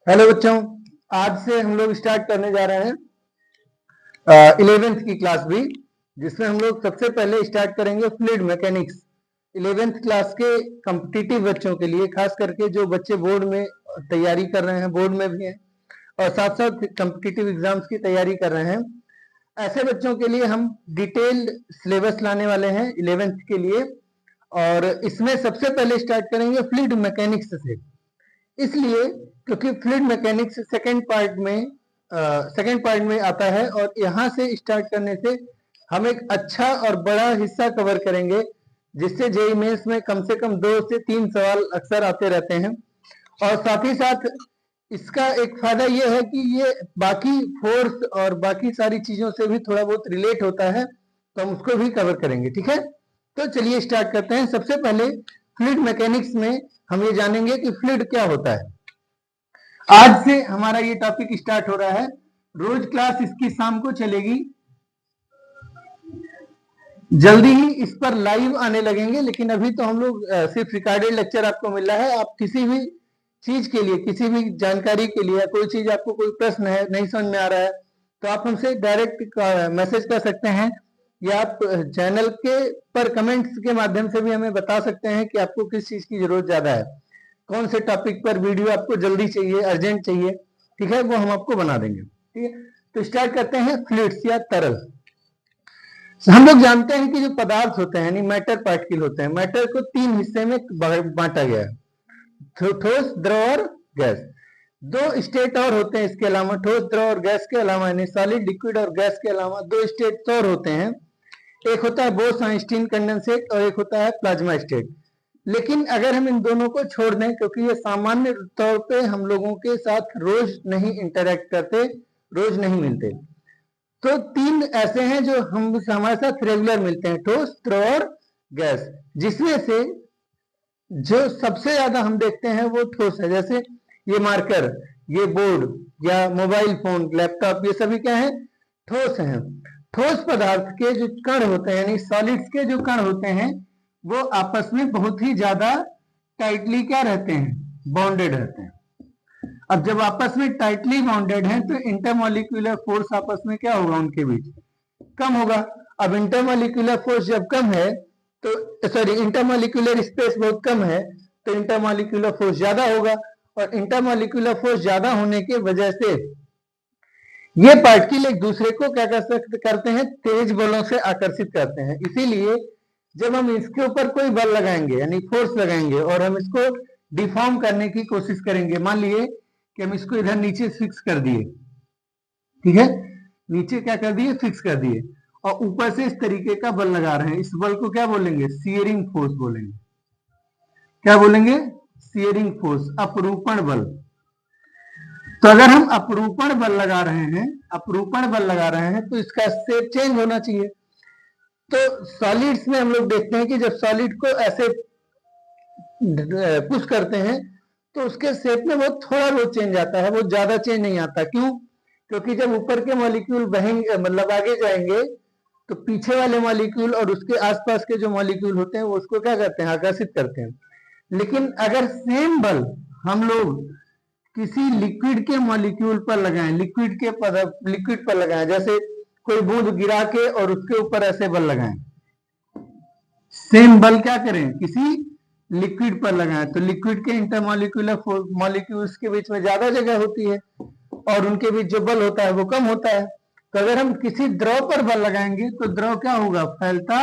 Hello बच्चों, आज से हम लोग स्टार्ट करने जा रहे हैं 11th की क्लास भी, जिसमें हम लोग सबसे पहले स्टार्ट करेंगे फ्लूइड मैकेनिक्स। 11th क्लास के कॉम्पिटिटिव बच्चों के लिए, खास करके जो बच्चे बोर्ड में तैयारी कर रहे हैं, बोर्ड में भी हैं और साथ साथ कॉम्पिटिटिव एग्जाम्स की तैयारी कर रहे हैं, ऐसे बच्चों के लिए हम डिटेल्ड सिलेबस लाने वाले हैं 11th के लिए। और इसमें सबसे पहले स्टार्ट करेंगे फ्लूइड मैकेनिक्स से, इसलिए क्योंकि फ्लूइड मैकेनिक्स सेकंड पार्ट में आता है और यहाँ से स्टार्ट करने से हम एक अच्छा और बड़ा हिस्सा कवर करेंगे, जिससे जेईई मेंस में कम से कम 2 से 3 सवाल अक्सर आते रहते हैं। और साथ ही साथ इसका एक फायदा ये है कि ये बाकी फोर्स और बाकी सारी चीजों से भी थोड़ा बहुत रिलेट होता है, तो हम उसको भी कवर करेंगे। ठीक है, तो चलिए स्टार्ट करते हैं। सबसे पहले फ्लूइड मैकेनिक्स में हम ये जानेंगे कि फ्लूइड क्या होता है। आज से हमारा ये टॉपिक स्टार्ट हो रहा है, रोज क्लास इसकी शाम को चलेगी। जल्दी ही इस पर लाइव आने लगेंगे, लेकिन अभी तो हम लोग सिर्फ रिकॉर्डेड लेक्चर आपको मिल रहा है। आप किसी भी चीज के लिए, किसी भी जानकारी के लिए, कोई चीज आपको कोई प्रश्न है, नहीं समझ में आ रहा है, तो आप हमसे डायरेक्ट मैसेज कर सकते हैं, या आप चैनल के पर कमेंट्स के माध्यम से भी हमें बता सकते हैं कि आपको किस चीज की जरूरत ज्यादा है, कौन से टॉपिक पर वीडियो आपको जल्दी चाहिए, अर्जेंट चाहिए। ठीक है, वो हम आपको बना देंगे। ठीक है, तो स्टार्ट करते हैं। फ्लूइड्स या तरल। हम लोग जानते हैं कि जो पदार्थ होते हैं, यानी मैटर पार्टिकल होते हैं, मैटर को 3 हिस्से में बांटा गया है, ठोस, द्रव और गैस। 2 स्टेट और होते हैं इसके अलावा, ठोस, द्रव और गैस के अलावा, यानी सॉलिड, लिक्विड और गैस के अलावा 2 स्टेट और होते हैं। एक होता है बोस-आइंस्टीन कंडेंसेट और एक होता है प्लाज्मा स्टेट। लेकिन अगर हम इन दोनों को छोड़ दें, क्योंकि ये सामान्य तौर पे हम लोगों के साथ रोज नहीं इंटरेक्ट करते, रोज नहीं मिलते, तो 3 ऐसे हैं जो हमारे साथ रेगुलर मिलते हैं, ठोस, द्रव और गैस, जिसमें से जो सबसे ज्यादा हम देखते हैं वो ठोस है। जैसे ये मार्कर, ये बोर्ड या मोबाइल फोन, लैपटॉप, ये सभी क्या है, ठोस हैं। ठोस पदार्थ के जो कण होते हैं, यानी सॉलिड्स के जो कण होते हैं, वो आपस में बहुत ही ज्यादा टाइटली क्या रहते हैं, बॉन्डेड रहते हैं। अब जब आपस में टाइटली बॉन्डेड हैं, तो इंटरमोलिक्यूलर फोर्स आपस में क्या होगा, उनके बीच कम होगा। अब इंटरमोलिक्यूलर फोर्स जब कम है, तो सॉरी, इंटरमोलिक्यूलर स्पेस बहुत कम है, तो इंटरमोलिक्यूलर फोर्स ज्यादा होगा, और इंटरमोलिक्यूलर फोर्स ज्यादा होने की वजह से ये पार्टिकल एक दूसरे को क्या करते हैं, तेज बलों से आकर्षित करते हैं। इसीलिए जब हम इसके ऊपर कोई बल लगाएंगे, यानी फोर्स लगाएंगे, और हम इसको डिफॉर्म करने की कोशिश करेंगे, मान लिए कि हम इसको इधर नीचे फिक्स कर दिए, ठीक है, नीचे क्या कर दिए, फिक्स कर दिए, और ऊपर से इस तरीके का बल लगा रहे हैं, इस बल को क्या बोलेंगे, शियरिंग फोर्स बोलेंगे। क्या बोलेंगे, शियरिंग फोर्स, अपरूपण बल। तो अगर हम अपरूपण बल लगा रहे हैं, अपरूपण बल लगा रहे हैं, तो इसका शेप चेंज होना चाहिए। तो सॉलिड्स में हम लोग देखते हैं कि जब सॉलिड को ऐसे पुश करते हैं, तो उसके शेप में बहुत थोड़ा बहुत चेंज आता है, बहुत ज्यादा चेंज नहीं आता। क्यों? क्योंकि जब ऊपर के मॉलिक्यूल बहेंगे, मतलब आगे जाएंगे, तो पीछे वाले मॉलिक्यूल और उसके आसपास के जो मॉलिक्यूल होते हैं, वो उसको क्या करते हैं, आकर्षित करते हैं। लेकिन अगर सेम बल हम लोग किसी लिक्विड के मॉलिक्यूल पर लगाएं, लिक्विड पर लगाएं, जैसे कोई बूंद गिरा के और उसके ऊपर ऐसे बल लगाएं, सेम बल क्या करें, किसी लिक्विड पर लगाएं, तो लिक्विड के इंटरमॉलिक्यूलर मॉलिक्यूल्स के बीच में ज्यादा जगह होती है, और उनके बीच जो बल होता है वो कम होता है। तो अगर हम किसी द्रव पर बल लगाएंगे, तो द्रव क्या होगा, फैलता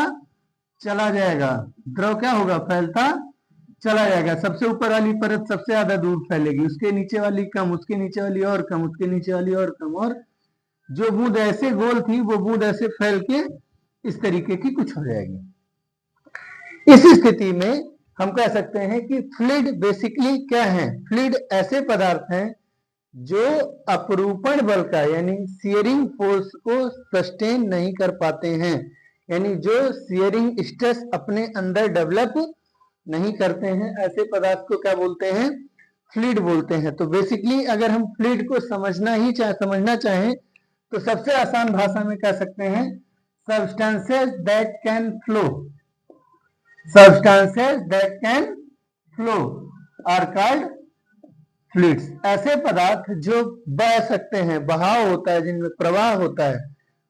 चला जाएगा। द्रव क्या होगा, फैलता चला जाएगा। सबसे ऊपर वाली परत सबसे ज्यादा दूर फैलेगी, उसके नीचे वाली कम, उसके नीचे वाली और कम, उसके नीचे वाली और कम, और जो बूंद ऐसे गोल थी, वो बूंद ऐसे फैल के इस तरीके की कुछ हो जाएगी। इस स्थिति में हम कह सकते हैं कि फ्लूइड बेसिकली क्या है, फ्लूइड ऐसे पदार्थ हैं जो अपरूपण बल का, यानी शियरिंग फोर्स को सस्टेन नहीं कर पाते हैं, यानी जो शियरिंग स्ट्रेस अपने अंदर डेवलप नहीं करते हैं, ऐसे पदार्थ को क्या बोलते हैं, फ्लूइड बोलते हैं। तो बेसिकली अगर हम फ्लूइड को समझना चाहें, तो सबसे आसान भाषा में कह सकते हैं, substances that can flow, substances that can flow are called fluids ऐसे पदार्थ जो बह सकते हैं, बहाव होता है, जिनमें प्रवाह होता है,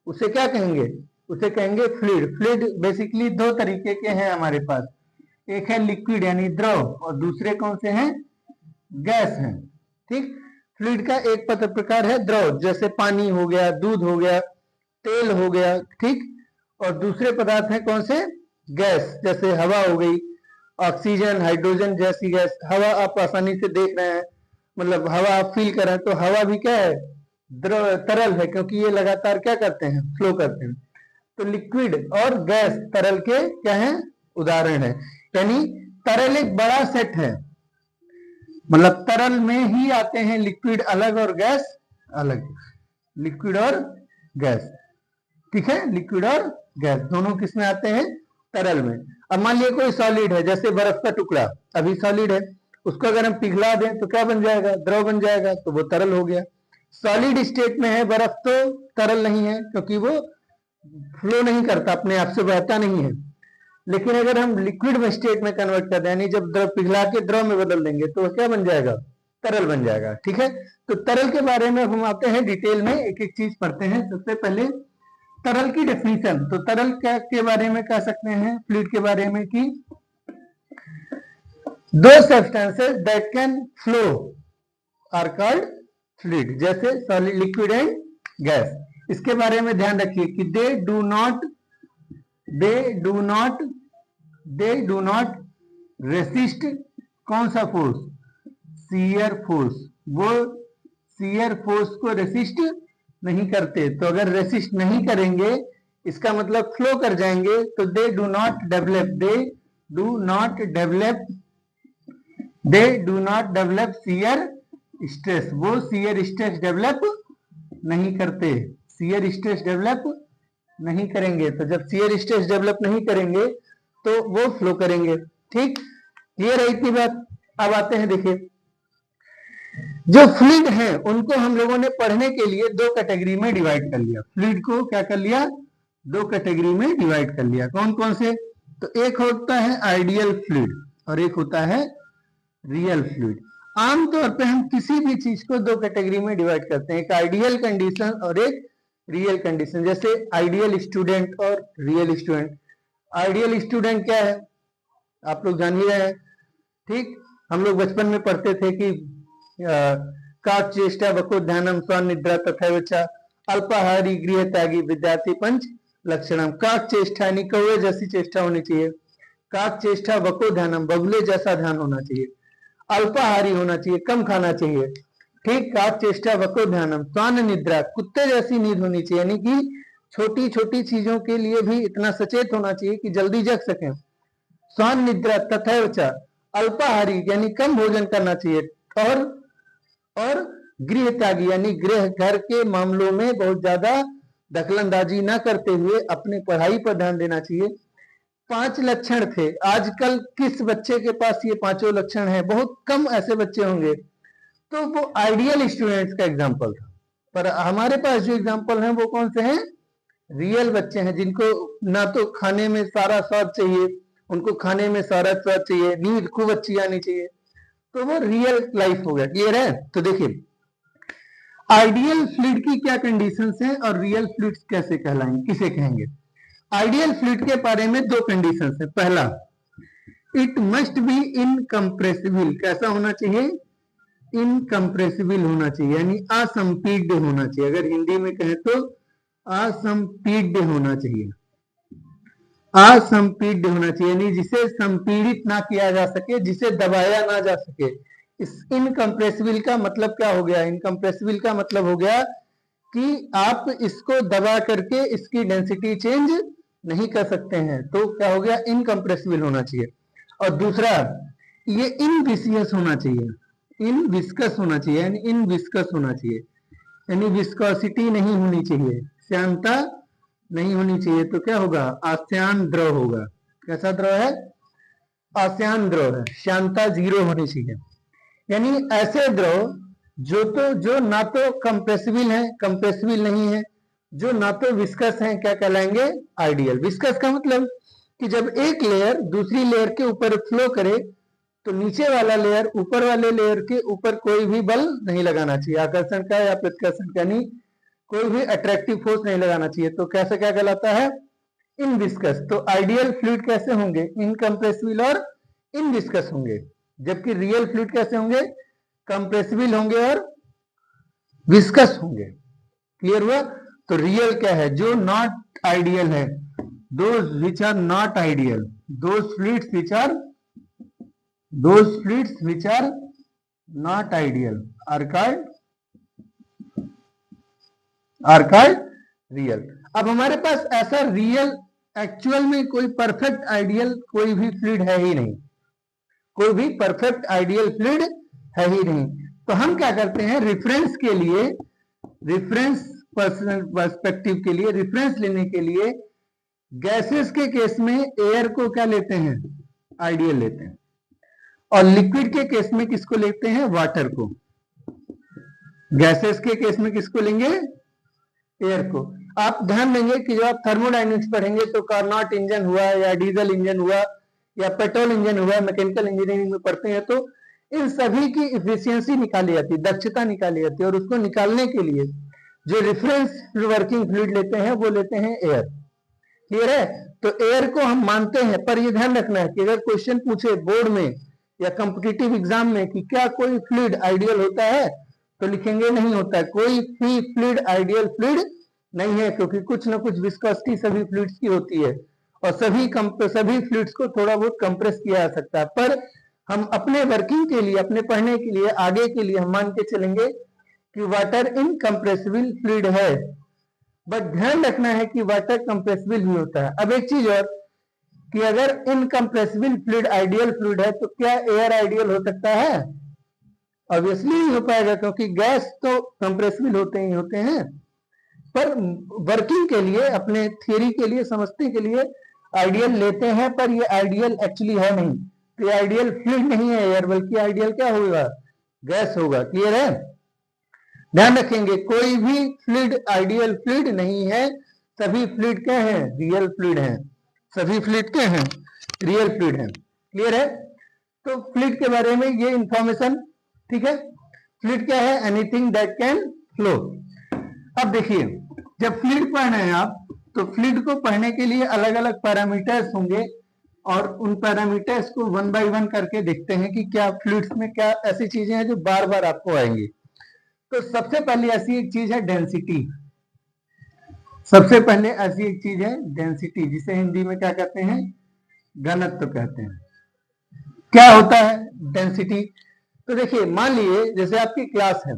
उसे क्या कहेंगे? उसे कहेंगे फ्लूइड। फ्लूइड बेसिकली दो तरीके के हैं हमारे पास, एक है लिक्विड यानी द्रव और दूसरे कौन से हैं? गैस हैं। ठीक, फ्लूइड का एक प्रकार है द्रव, जैसे पानी हो गया, दूध हो गया, तेल हो गया। ठीक, और दूसरे पदार्थ हैं कौन से? गैस, जैसे हवा हो गई, ऑक्सीजन, हाइड्रोजन जैसी गैस। हवा आप आसानी से देख रहे हैं, मतलब हवा आप फील कर रहे हैं, तो हवा भी क्या है? द्रव, तरल है, क्योंकि ये लगातार क्या करते हैं? फ्लो करते हैं। तो लिक्विड और गैस तरल के क्या है? उदाहरण है। यानी तरल एक बड़ा सेट है, मतलब तरल में ही आते हैं लिक्विड अलग और गैस अलग। लिक्विड और गैस, ठीक है, लिक्विड और गैस दोनों किस में आते हैं? तरल में। अब मान लिया कोई सॉलिड है, जैसे बर्फ का टुकड़ा अभी सॉलिड है, उसको अगर हम पिघला दें तो क्या बन जाएगा? द्रव बन जाएगा, तो वो तरल हो गया। सॉलिड स्टेट में है बर्फ तो तरल नहीं है, क्योंकि वो फ्लो नहीं करता, अपने आप से बहता नहीं है। लेकिन अगर हम लिक्विड में स्टेट में कन्वर्ट कर दें, यानी जब द्रव पिघला के द्रव में बदल देंगे, तो क्या बन जाएगा? तरल बन जाएगा। ठीक है, तो तरल के बारे में हम आते हैं डिटेल में, एक एक चीज पढ़ते हैं। सबसे पहले तरल की डेफिनेशन। तो तरल के बारे में कह सकते हैं, फ्लूइड के बारे में, कि दो substances that can flow are called fluid, जैसे सॉलिड, लिक्विड एंड गैस। इसके बारे में ध्यान रखिए कि दे डू नॉट रेसिस्ट कौन सा फोर्स? Shear force. वो शियर फोर्स को रेसिस्ट नहीं करते। तो अगर रेसिस्ट नहीं करेंगे, इसका मतलब फ्लो कर जाएंगे, तो they do not develop shear stress. वो शियर स्ट्रेस डेवलप नहीं करते, शियर स्ट्रेस डेवलप नहीं करेंगे। तो जब शियर स्ट्रेस डेवलप नहीं करेंगे तो वो फ्लो करेंगे। ठीक, क्लियर है इतनी बात? अब आते हैं, देखिए, जो फ्लूइड हैं उनको हम लोगों ने पढ़ने के लिए दो कैटेगरी में डिवाइड कर लिया। फ्लूइड को क्या कर लिया? दो कैटेगरी में डिवाइड कर लिया। कौन कौन से? तो एक होता है आइडियल फ्लूइड और एक होता है रियल फ्लूइड। आमतौर पे हम किसी भी चीज को दो कैटेगरी में डिवाइड करते हैं, एक आइडियल कंडीशन और एक रियल कंडीशन। जैसे आइडियल स्टूडेंट और रियल स्टूडेंट। आइडियल स्टूडेंट क्या है? आप लोग जान ही रहे हैं। ठीक, हम लोग बचपन में पढ़ते थे कि काक चेष्टा वकोध्यानम स्वनिद्रा तथैव च अल्पाहारी गृह त्यागी विद्यार्थी पंच लक्षणम। काक चेष्टा यानी कौवे जैसी चेष्टा होनी चाहिए, काक चेष्टा वकोध्यानम बगुले जैसा ध्यान होना चाहिए, अल्पाहारी होना चाहिए, कम खाना चाहिए। ठीक, काक चेष्टा वकोध्यानम स्वान निद्रा कुत्ते जैसी नींद होनी चाहिए, यानी कि छोटी छोटी चीजों के लिए भी इतना सचेत होना चाहिए कि जल्दी जग सके। स्वान निद्रा तथैव च अल्पाहारी यानी कम भोजन करना चाहिए, और गृह त्यागी यानी गृह घर के मामलों में बहुत ज्यादा दखलंदाजी ना करते हुए अपने पढ़ाई पर ध्यान देना चाहिए। 5 लक्षण थे। आजकल किस बच्चे के पास ये पांचों लक्षण हैं? बहुत कम ऐसे बच्चे होंगे। तो वो आइडियल स्टूडेंट्स का एग्जाम्पल था। पर हमारे पास जो एग्जाम्पल हैं वो कौन से हैं? रियल बच्चे हैं, जिनको ना तो खाने में सारा स्वाद चाहिए, उनको खाने में सारा स्वाद चाहिए, नींद खूब अच्छी आनी चाहिए, तो वो रियल लाइफ हो गया। क्लियर है? तो देखिए, आइडियल फ्लूइड की क्या कंडीशंस हैं और रियल फ्लूइड्स कैसे कहलाएंगे, किसे कहेंगे? आइडियल फ्लूइड के बारे में दो कंडीशंस है। पहला, इट मस्ट बी इनकम्प्रेसिबल। कैसा होना चाहिए? इनकम्प्रेसिबल होना चाहिए, यानी असंपीड्य होना चाहिए। अगर हिंदी में कहें तो असंपीड्य होना चाहिए। असंपीड्य होना चाहिए, यानी जिसे संपीड़ित ना किया जा सके, जिसे दबाया ना जा सके। इस इनकम्प्रेसिबल का मतलब क्या हो गया? इनकम्प्रेसिबल का मतलब हो गया कि आप इसको दबा करके इसकी डेंसिटी चेंज नहीं कर सकते हैं। तो क्या हो गया? इनकम्प्रेसिबल होना चाहिए। और दूसरा, ये इनविस्कस होना चाहिए, इनविस्कस होना चाहिए, यानी इनविस्कस होना चाहिए, यानी विस्कोसिटी नहीं होनी चाहिए, श्यानता नहीं होनी चाहिए। तो क्या होगा? आस्यान द्रव होगा। कैसा द्रव है? आस्यान द्रव है। श्यानता 0 होनी चाहिए, यानी ऐसे द्रव जो ना तो कंप्रेसिबल है, कंप्रेसिबल नहीं है, जो ना तो विस्कस है, क्या कहलाएंगे? आइडियल। विस्कस का मतलब कि जब एक लेयर दूसरी लेयर के ऊपर फ्लो करे तो नीचे वाला लेयर ऊपर वाले लेयर के ऊपर कोई भी बल नहीं लगाना चाहिए, आकर्षण का या प्रतिकर्षण का नहीं, कोई भी अट्रैक्टिव फोर्स नहीं लगाना चाहिए। तो कैसे क्या कहलाता है? इनविस्कस। तो आइडियल फ्लूइड कैसे होंगे? इनकम्प्रेसिबल और इनविस्कस होंगे, जबकि रियल फ्लूइड कैसे होंगे? कंप्रेसिबल होंगे और विस्कस होंगे। क्लियर हुआ? तो रियल क्या है? जो नॉट आइडियल है, those which are not ideal, those fluids which are not ideal are called real। अब हमारे पास ऐसा रियल एक्चुअल में कोई परफेक्ट आइडियल कोई भी फ्लूइड है ही नहीं, कोई भी परफेक्ट आइडियल फ्लूइड है ही नहीं। तो हम क्या करते हैं? रेफरेंस के लिए, रेफरेंस पर्सपेक्टिव के लिए, रेफरेंस लेने के लिए गैसेस के केस में एयर को क्या लेते हैं? आइडियल लेते हैं। और लिक्विड के केस में किसको लेते हैं? वाटर को। गैसेस के केस में किसको लेंगे? एयर को। आप ध्यान देंगे कि जब आप थर्मोडायनेमिक्स पढ़ेंगे तो कार्नोट इंजन हुआ या डीजल इंजन हुआ या पेट्रोल इंजन हुआ, मैकेनिकल इंजीनियरिंग में पढ़ते हैं, तो इन सभी की इफिशियंसी निकाली जाती है, दक्षता निकाली जाती है। और उसको निकालने के लिए जो रेफरेंस वर्किंग फ्लूइड लेते हैं वो लेते हैं एयर। क्लियर है? तो एयर को हम मानते हैं, पर ये ध्यान रखना है कि अगर क्वेश्चन पूछे बोर्ड में या कॉम्पिटिटिव एग्जाम में कि क्या कोई फ्लूइड आइडियल होता है, तो लिखेंगे नहीं होता है। कोई भी फ्लूइड आइडियल फ्लूइड नहीं है, क्योंकि कुछ ना कुछ विस्कोसिटी सभी फ्लूइड्स की होती है और सभी फ्लूइड्स को थोड़ा बहुत कंप्रेस किया जा सकता है। पर हम अपने वर्किंग के लिए, अपने पढ़ने के लिए, आगे के लिए हम मान के चलेंगे कि वाटर इनकम्प्रेसिबल फ्लूइड है। बट ध्यान रखना है कि वाटर कंप्रेसिबल भी होता है। अब एक चीज और कि अगर इनकम्प्रेसिबल फ्लूइड आइडियल फ्लूइड है तो क्या एयर आइडियल हो सकता है? ऑब्वियसली नहीं हो पाएगा, क्योंकि गैस तो कंप्रेसिबल होते ही होते हैं। पर वर्किंग के लिए, अपने थियरी के लिए, समझने के लिए आइडियल लेते हैं, पर ये आइडियल एक्चुअली है नहीं। तो ये आइडियल फ्लूइड नहीं है एयर, बल्कि आइडियल क्या होगा? गैस होगा। क्लियर है? ध्यान रखेंगे, कोई भी फ्लूइड आइडियल फ्लूइड नहीं है, सभी फ्लूइड क्या है? रियल फ्लूइड है। सभी फ्लूइड क्या है? रियल फ्लूइड है। क्लियर है? तो फ्लूइड के बारे में ये इंफॉर्मेशन, ठीक है। फ्लूइड क्या है? Anything that can flow. अब देखिए, जब फ्लूइड पढ़ रहे हैं आप, तो फ्लूइड को पढ़ने के लिए अलग अलग पैरामीटर्स होंगे और उन पैरामीटर्स को वन बाय वन करके देखते हैं कि क्या फ्लूइड्स में क्या ऐसी चीजें हैं जो बार बार आपको आएंगी। तो सबसे पहले ऐसी एक चीज है डेंसिटी। सबसे पहले ऐसी एक चीज है डेंसिटी, जिसे हिंदी में क्या कहते हैं? घनत्व कहते हैं। क्या होता है डेंसिटी? तो देखिए, मान लीजिए जैसे आपकी क्लास है,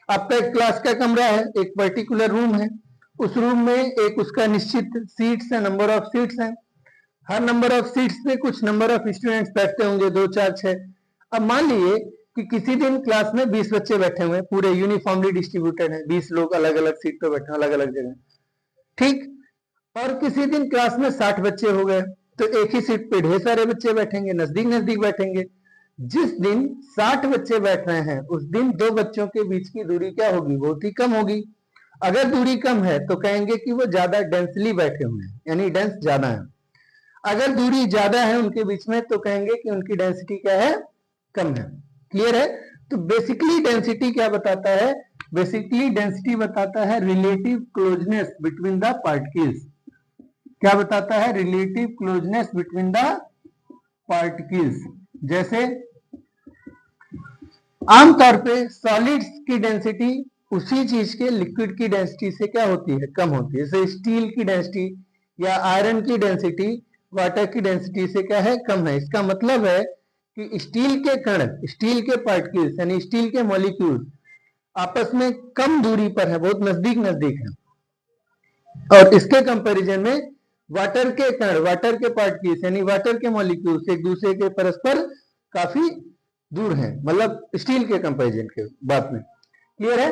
आपका एक क्लास का कमरा है, एक पर्टिकुलर रूम है, उस रूम में एक उसका निश्चित सीट्स है, नंबर ऑफ सीट्स हैं। हर नंबर ऑफ सीट्स पे कुछ नंबर ऑफ स्टूडेंट्स बैठते होंगे, 2 4 6। अब मान लीजिए कि किसी दिन क्लास में 20 बच्चे बैठे हुए हैं, पूरे यूनिफॉर्मली डिस्ट्रीब्यूटेड है, 20 लोग अलग अलग सीट पे बैठे हैं, अलग अलग जगह, ठीक। और किसी दिन क्लास में 60 बच्चे हो गए, तो एक ही सीट पे ढेर सारे बच्चे बैठेंगे, नजदीक नजदीक बैठेंगे। जिस दिन 60 बच्चे बैठ रहे हैं, उस दिन 2 बच्चों के बीच की दूरी क्या होगी? बहुत ही कम होगी। अगर दूरी कम है तो कहेंगे कि वो ज्यादा डेंसली बैठे हुए हैं, यानी डेंस ज्यादा है। अगर दूरी ज्यादा है उनके बीच में तो कहेंगे कि उनकी डेंसिटी क्या है? कम है। क्लियर है? तो बेसिकली डेंसिटी क्या बताता है? बेसिकली डेंसिटी बताता है relative closeness between the particles. क्या बताता है? Relative closeness between the particles. जैसे आमतौर पे सॉलिड्स की डेंसिटी उसी चीज के लिक्विड की डेंसिटी से क्या होती है? कम होती है। जैसे स्टील की डेंसिटी या आयरन की डेंसिटी वाटर की डेंसिटी से क्या है? कम है। इसका मतलब है कि स्टील के कण, स्टील के पार्टिकल्स यानी स्टील के मॉलिक्यूल आपस में कम दूरी पर है, बहुत नजदीक नजदीक है। और इसके कंपैरिजन में वाटर के कण, वाटर के पार्टिकल्स यानी वाटर के मॉलिक्यूल्स एक दूसरे के परस्पर काफी दूर हैं, मतलब स्टील के कंपैरिजन के बात में। क्लियर है?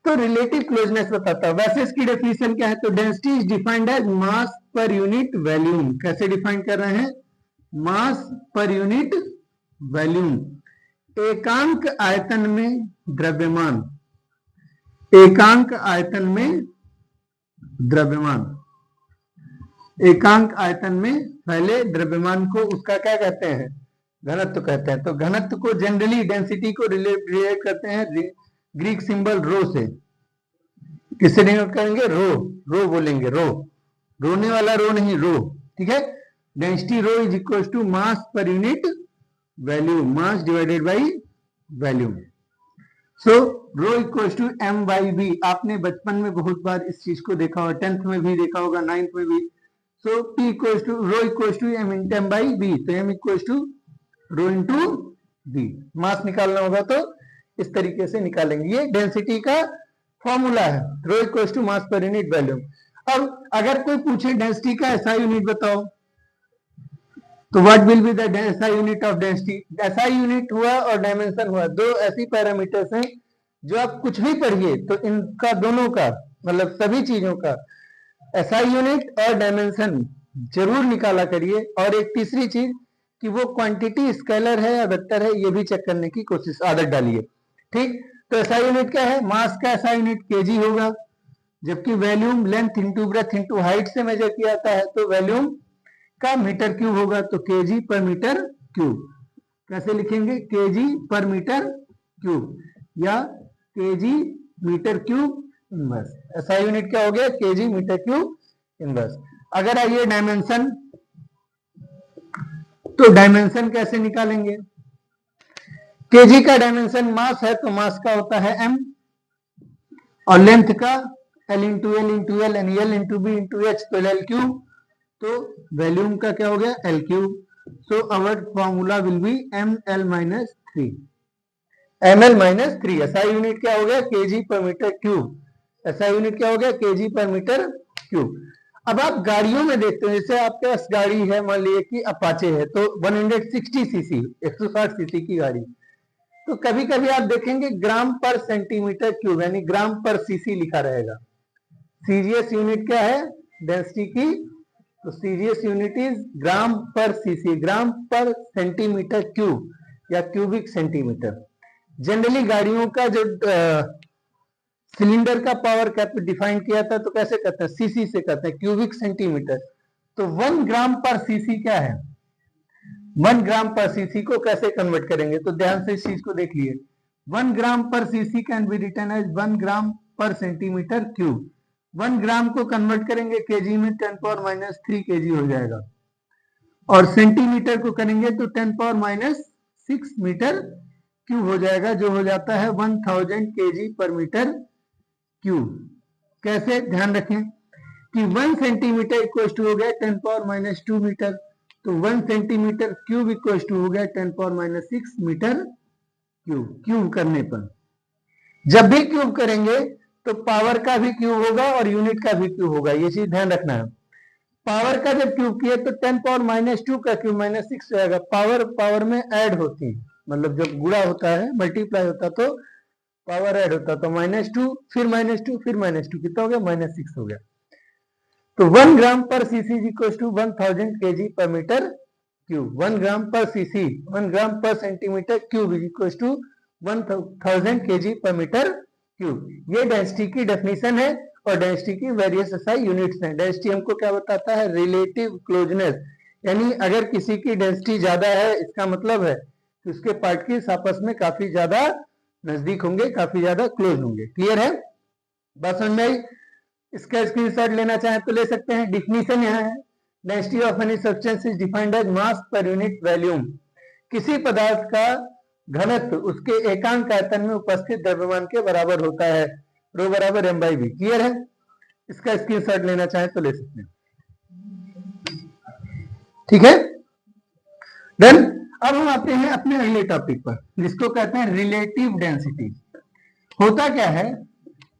तो रिलेटिव क्लोजनेस बताता है। वैसे इसकी डेफिनेशन क्या है? तो density is defined as mass per unit volume. कैसे डिफाइन कर रहे हैं? मास पर यूनिट वॉल्यूम। एकांक आयतन में द्रव्यमान, एकांक आयतन में द्रव्यमान, एकांक आयतन में पहले द्रव्यमान को उसका क्या कहते हैं? घनत्व कहते हैं। तो घनत्व को जनरली डेंसिटी को रिलेट करते हैं ग्रीक सिंबल रो से। किससे डिनोट करेंगे? रो, रो बोलेंगे, रो, रोने वाला रो नहीं, रो, ठीक है। Density rho is equal to mass per unit volume, mass divided by volume. So rho equal to M by V. आपने बचपन में बहुत बार इस चीज को देखा होगा, 10th में भी देखा होगा, 9th में भी। So P equal to rho equal to M into M by B. तो M equal to rho into B. Mass निकालना होगा तो इस तरीके से निकालेंगे। ये डेंसिटी का फॉर्मूला है, रो equal to mass per unit volume. अब अगर कोई पूछे डेंसिटी का एसआई यूनिट बताओ, तो what will be the SI unit of density? SI unit हुआ और डायमेंशन हुआ, दो ऐसी पैरामीटर्स हैं जो आप कुछ भी पढ़िए तो इनका दोनों का मतलब सभी चीजों का एसआई यूनिट और डायमेंशन जरूर निकाला करिए। और एक तीसरी चीज कि वो क्वांटिटी स्केलर है या वेक्टर है, ये भी चेक करने की कोशिश, आदत डालिए, ठीक। तो एसआई यूनिट क्या है? मास का एसआई यूनिट केजी होगा, जबकि volume length into breadth into height से मेजर किया जाता है, तो वॉल्यूम का मीटर क्यूब होगा, तो केजी पर मीटर क्यूब। कैसे लिखेंगे? केजी पर मीटर क्यूब या KG metre cube inverse. SI unit क्या हो गया? KG metre cube inverse. अगर आइए डायमेंशन, तो डायमेंशन कैसे निकालेंगे? केजी का डायमेंशन मास है तो मास का होता है m, और लेंथ का l into L into L and L into B into H, तो एल क्यूब। तो वॉल्यूम का क्या हो गया? L cube. So our formula will be M L minus 3, M L minus 3। SI unit क्या हो गया? KG per metre cube. SI unit क्या हो गया? KG per metre cube. अब आप गाड़ियों में देखते हो, जैसे आपके पास गाड़ी है, मान लीजिए कि अपाचे है, तो 160 सीसी 160 सीसी की गाड़ी, तो कभी कभी आप देखेंगे ग्राम पर सेंटीमीटर क्यूब यानी ग्राम पर सीसी लिखा रहेगा। सीजीएस यूनिट क्या है? डेंसिटी की। तो CGS unit is gram per CC, gram per centimetre cube या क्यूबिक सेंटीमीटर। जनरली गाड़ियों का जो सिलेंडर का पावर कैप डिफाइन किया था तो कैसे करते हैं? सीसी से करते हैं, क्यूबिक सेंटीमीटर। तो 1 ग्राम पर सीसी क्या है? 1 ग्राम पर सीसी को कैसे कन्वर्ट करेंगे? तो ध्यान से इस चीज को देख लिए। 1 gram per CC can be written as 1 gram per centimetre cube. 1 ग्राम को कन्वर्ट करेंगे केजी में, 10 पावर माइनस 3 केजी हो जाएगा, और सेंटीमीटर को करेंगे तो 10 पावर माइनस 6 मीटर क्यूब हो जाएगा, जो हो जाता है 1000 केजी पर मीटर क्यूब। कैसे? ध्यान रखें कि 1 सेंटीमीटर इक्वल टू हो गया 10 पावर माइनस 2 मीटर, तो 1 सेंटीमीटर क्यूब इक्वल टू हो गया 10 power minus 6 metre cube. Cube करने पर जब भी क्यूब करेंगे तो पावर का भी क्यूब होगा और यूनिट का भी क्यूब होगा, ये चीज ध्यान रखना है। पावर का जब क्यूब किए तो 10 पावर माइनस 2 का क्यूब माइनस 6 जाएगा। पावर पावर में ऐड होती है, मतलब जब गुणा होता है, मल्टीप्लाई होता है, तो पावर ऐड होता है, तो -2 फिर -2 फिर -2, कितना हो गया? -6 हो गया। तो 1 gram per CC equal to 1000 KG per metre cube. 1 gram per CC, 1 gram per centimetre cube equal to 1000 KG per metre cube. ये डेंसिटी की डेफिनेशन है और डेंसिटी की वेरियस एसआई यूनिट्स हैं। डेंसिटी हमको क्या बताता है? रिलेटिव क्लोजनेस, यानी अगर किसी की डेंसिटी ज्यादा है इसका मतलब है कि उसके पार्टिकल्स आपस में काफी ज्यादा नजदीक होंगे, काफी ज्यादा क्लोज होंगे। क्लियर है? बस समझ में आई? इसका स्क्रीनशॉट लेना चाहें तो ले सकते हैं। डिफिनीशन यहाँ है, density of any substance is defined as mass per unit volume. किसी पदार्थ का घनत्व उसके एकांक आयतन में उपस्थित द्रव्यमान के बराबर होता है, रो बराबर एम बाई बी। क्लियर है? इसका स्क्रीनशॉट लेना चाहें तो ले सकते हैं। ठीक है, डन। अब हम आते हैं अपने अगले टॉपिक पर, जिसको कहते हैं रिलेटिव डेंसिटी। होता क्या है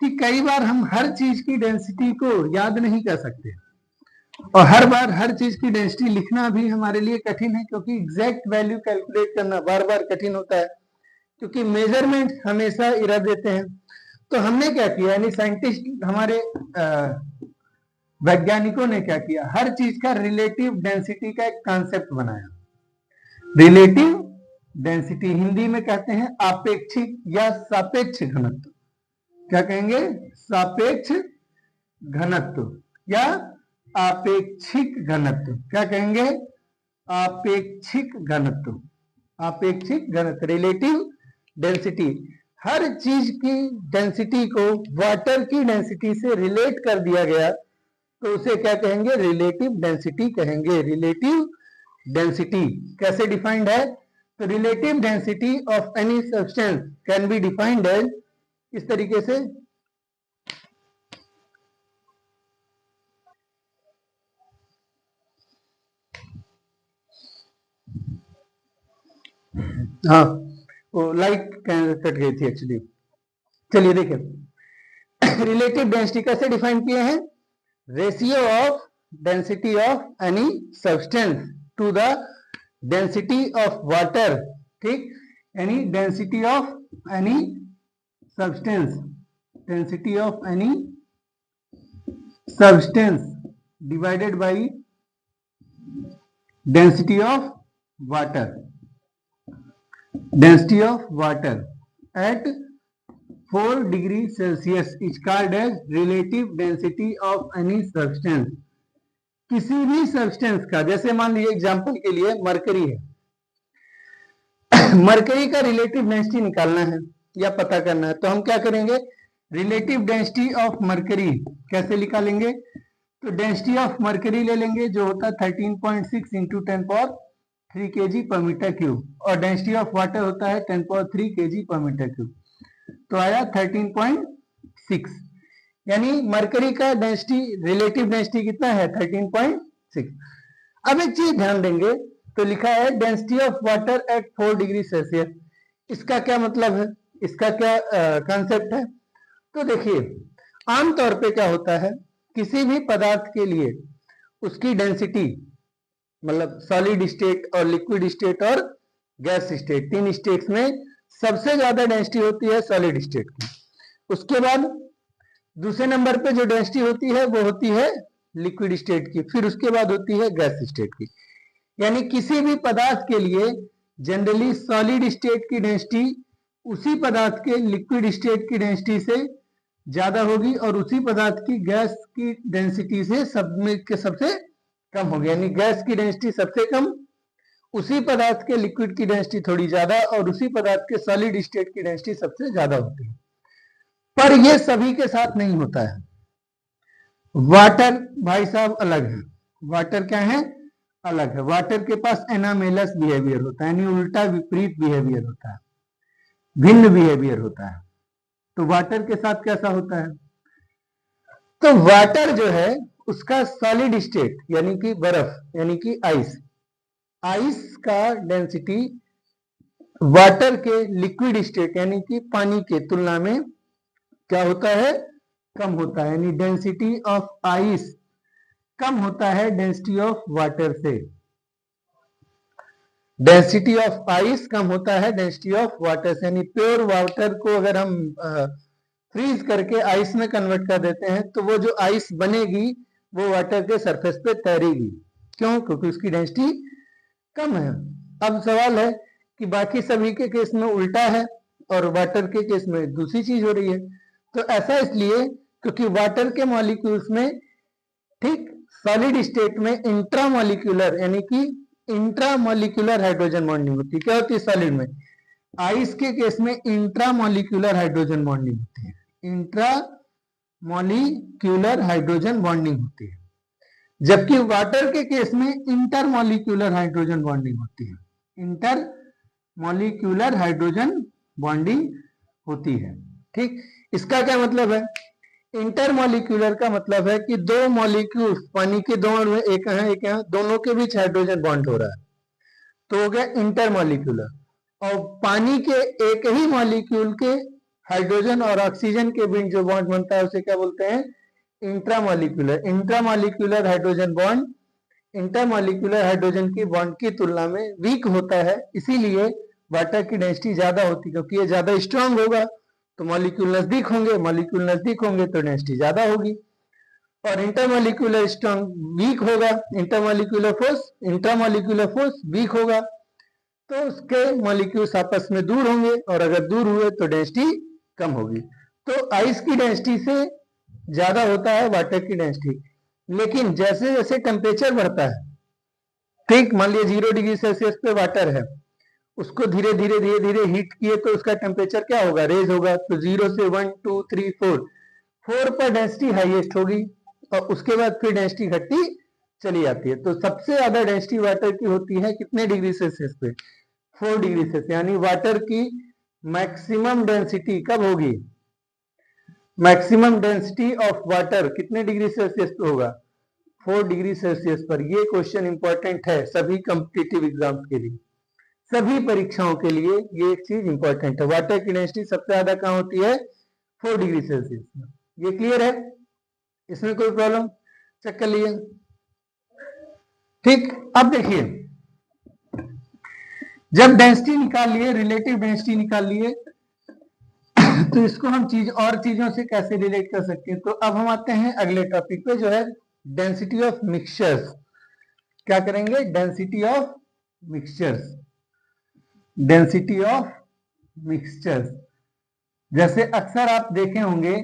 कि कई बार हम हर चीज की डेंसिटी को याद नहीं कर सकते, और हर बार हर चीज की डेंसिटी लिखना भी हमारे लिए कठिन है, क्योंकि एग्जैक्ट वैल्यू कैलकुलेट करना बार बार कठिन होता है, क्योंकि मेजरमेंट हमेशा एरर देते हैं। तो हमने क्या किया, यानी साइंटिस्ट हमारे वैज्ञानिकों ने क्या किया, हर चीज का रिलेटिव डेंसिटी का एक कॉन्सेप्ट बनाया। रिलेटिव डेंसिटी हिंदी में कहते हैं आपेक्षिक या सापेक्ष घनत्व। क्या कहेंगे? सापेक्ष घनत्व या आपेक्षिक घनत्व। क्या कहेंगे? आपेक्षिक घनत्व। आपेक्षिक घनत्व, रिलेटिव डेंसिटी। हर चीज की डेंसिटी को वाटर की डेंसिटी से रिलेट कर दिया गया तो उसे क्या कहेंगे, रिलेटिव डेंसिटी कहेंगे। रिलेटिव डेंसिटी कैसे डिफाइंड है, तो relative density of any substance can be defined as, इस तरीके से, हाँ वो लाइट कट गई थी एक्चुअली। चलिए देखिए रिलेटिव डेंसिटी कैसे डिफाइन किए हैं, ratio of density of any substance to the density of water, ठीक, यानी density of any substance, density of any substance divided by density of water, density of water at 4 degree Celsius is called as relative density of any substance। किसी भी substance का, जैसे मान लीजिए example के लिए मरकरी है, मरकरी का रिलेटिव डेंसिटी निकालना है या पता करना है तो हम क्या करेंगे, रिलेटिव डेंसिटी ऑफ मरकरी कैसे निकालेंगे, तो डेंसिटी ऑफ मरकरी ले लेंगे जो होता है 13.6 इंटू 10³ kg पर मीटर क्यूब, और डेंसिटी ऑफ वाटर होता है 10³ kg पर मीटर क्यूब, तो आया 13.6। यानी मरकरी का डेंसिटी, रिलेटिव डेंसिटी कितना है, 13.6। अब एक चीज ध्यान देंगे तो लिखा है density of water at 4 degree Celsius, इसका क्या मतलब है, इसका क्या कंसेप्ट है, तो देखिए आमतौर पे क्या होता है, किसी भी पदार्थ के लिए उसकी डेंसिटी, मतलब सॉलिड स्टेट और लिक्विड स्टेट और गैस स्टेट, तीन स्टेट्स में सबसे ज्यादा डेंसिटी होती है सॉलिड स्टेट की। उसके बाद दूसरे नंबर पे जो डेंसिटी होती है वो होती है लिक्विड स्टेट की, फिर उसके बाद होती है गैस स्टेट की। यानी किसी भी पदार्थ के लिए जनरली सॉलिड स्टेट की डेंसिटी उसी पदार्थ के लिक्विड स्टेट की डेंसिटी से ज्यादा होगी और उसी पदार्थ की गैस की डेंसिटी से सब में के सबसे कम होगी। यानी गैस की डेंसिटी सबसे कम, उसी पदार्थ के लिक्विड की डेंसिटी थोड़ी ज्यादा और उसी पदार्थ के सॉलिड स्टेट की डेंसिटी सबसे ज्यादा होती है। पर यह सभी के साथ नहीं होता है। वाटर भाई साहब अलग है, वाटर क्या है, अलग है। वाटर के पास एनामेलस बिहेवियर होता है, यानी उल्टा विपरीत बिहेवियर होता है, भिन्न बिहेवियर होता है। तो वाटर के साथ कैसा होता है, तो वाटर जो है उसका सॉलिड स्टेट यानी कि बर्फ, यानी कि आइस, आइस का डेंसिटी वाटर के लिक्विड स्टेट यानी कि पानी के तुलना में क्या होता है, कम होता है। यानी डेंसिटी ऑफ आइस कम होता है डेंसिटी ऑफ वाटर से, डेंसिटी ऑफ आइस कम होता है डेंसिटी ऑफ वाटर से। यानी प्योर वाटर को अगर हम फ्रीज करके आइस में कन्वर्ट कर देते हैं तो वो जो आइस बनेगी वो वाटर के सरफेस पे तैरेगी, क्यों, क्योंकि उसकी डेंसिटी कम है। अब सवाल है कि बाकी सभी के केस में उल्टा है और वाटर के केस में दूसरी चीज हो रही है। तो ऐसा इसलिए क्योंकि वाटर के मॉलिक्यूल्स में, ठीक, सॉलिड स्टेट में इंट्रामॉलिक्यूलर यानी कि इंट्रामॉलिक्यूलर हाइड्रोजन बॉन्डिंग होती है। क्या होती है सॉलिड में, आइस के केस में इंट्रामॉलिक्यूलर हाइड्रोजन बॉन्डिंग होती है, इंट्रामॉलिक्यूलर हाइड्रोजन बॉन्डिंग होती है, जबकि वाटर के केस में इंटरमॉलिक्यूलर हाइड्रोजन बॉन्डिंग होती है, इंटरमॉलिक्यूलर हाइड्रोजन बॉन्डिंग होती है। ठीक, इसका क्या मतलब है, इंटरमॉलिक्यूलर का मतलब है कि दो मॉलिक्यूल्स, पानी के दो अणु एक है एक यहाँ, दोनों के बीच हाइड्रोजन बॉन्ड हो रहा है तो हो गया इंटरमॉलिक्यूलर। और पानी के एक ही मॉलिक्यूल के हाइड्रोजन और ऑक्सीजन के बीच जो बॉन्ड बनता है उसे क्या बोलते हैं, intramolecular. Intramolecular hydrogen bond intermolecular hydrogen की बॉन्ड की तुलना में वीक होता है, इसीलिए वाटर की डेंसिटी ज्यादा होती है, क्योंकि ये ज्यादा स्ट्रांग होगा तो मॉलिक्यूल नजदीक होंगे, मॉलिक्यूल नजदीक होंगे तो डेंसिटी ज्यादा होगी। और इंटरमॉलिक्यूलर स्ट्रांग वीक होगा, इंट्रामॉलिक्यूलर फोर्स वीक होगा, तो उसके मॉलिक्यूल्स आपस में दूर होंगे और अगर दूर हुए तो डेंसिटी कम होगी। तो आइस की डेंसिटी से ज्यादा होता है वाटर की डेंसिटी। लेकिन जैसे जैसे टेम्परेचर बढ़ता है, ठीक, मान लीजिए 0 डिग्री सेल्सियस पे वाटर है, उसको धीरे धीरे धीरे धीरे हीट किए तो उसका टेम्परेचर क्या होगा, रेज होगा। तो 0 से 1 2 3 4 पर डेंसिटी हाईएस्ट होगी और उसके बाद फिर डेंसिटी घटती चली जाती है। तो सबसे ज्यादा डेंसिटी वाटर की होती है कितने डिग्री सेल्सियस पे, 4 डिग्री सेल्सियस। यानी वाटर की मैक्सिमम डेंसिटी कब होगी, मैक्सिमम डेंसिटी ऑफ वाटर कितने डिग्री सेल्सियस पे होगा, 4 डिग्री सेल्सियस पर। ये क्वेश्चन इंपॉर्टेंट है सभी कॉम्पिटिटिव एग्जाम के लिए, सभी परीक्षाओं के लिए ये एक चीज इंपॉर्टेंट है। वाटर की डेंसिटी सबसे ज्यादा कहां होती है, 4 डिग्री सेल्सियस में। ये क्लियर है, इसमें कोई प्रॉब्लम, चेक कर लिए। ठीक, अब देखिए जब डेंसिटी निकाल लिए, रिलेटिव डेंसिटी निकाल लिए, तो इसको हम और चीजों से कैसे रिलेट कर सकते हैं। तो अब हम आते हैं अगले टॉपिक पे जो है डेंसिटी ऑफ मिक्सचर्स। क्या करेंगे, density of mixtures, density of mixtures. जैसे अक्सर आप देखे होंगे